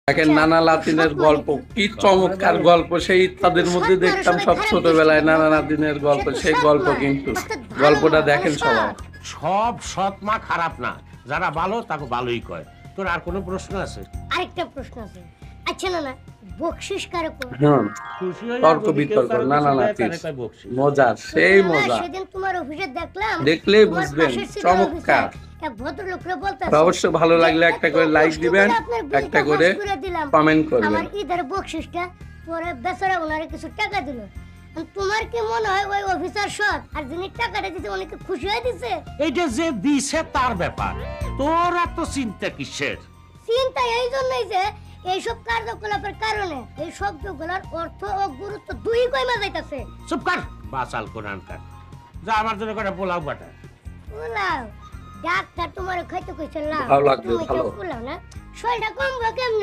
দেখেন নানা লাতিনের গল্প কি চমৎকার গল্প, সেই তাদের মধ্যে দেখতাম সব ছোটবেলায় নানা নাতিনের গল্প, সেই গল্প কিন্তু গল্পটা দেখেন সবাই। সব সৎ মা খারাপ না, যারা ভালো তাকে ভালোই কয়। তোর আর কোনো প্রশ্ন আছে? আরেকটা প্রশ্ন আছে। আচ্ছা না বকশিস কারে কয়? খুশি হয়ে তর্ক যদি কেউ বিতর্ক কারো নানা কিছু দেয়, নাতির তারে কয় বকশিশ। মজা, সেই মজা। সেদিন তোমার অফিসে দেখলাম, দেখলেই তোমার বুঝবেন পাশের সিটের চমৎকার। অফিসার এক ভদ্রলোকরে বলতাছে, অবশ্য ভালো লাগলে একটা করে লাইক দিবেন, একটা করে কমেন্ট আমার করবেন। ঈদের বকশিসটা পরে বেচারা ওনারে কিছু টাকা দিল। তোমার কি মনে হয় ওই অফিসার সৎ, আর যিনি টাকাটা দিতে অনেকে খুশি হয়ে দিছে? এইটা যে দিছে তার ব্যাপার, তোর এত চিন্তা কিসের? চিন্তা এই জন্যই যে এইসব কার্যকলাপের কারণে এই শব্দগুলোর অর্থ ও গুরুত্ব দুই কমে যাইতাছে। চুপ কর বাচাল কোরআনকার, যা আমার জন্য করে পোলাও বাটা। পোলাও ডাক্তার তোমার খাইতে কইছে, লাও ভালো লাগবে, তুমি ভালো। কেউ পোলাও না, শরীরটা কমবো কেমনে?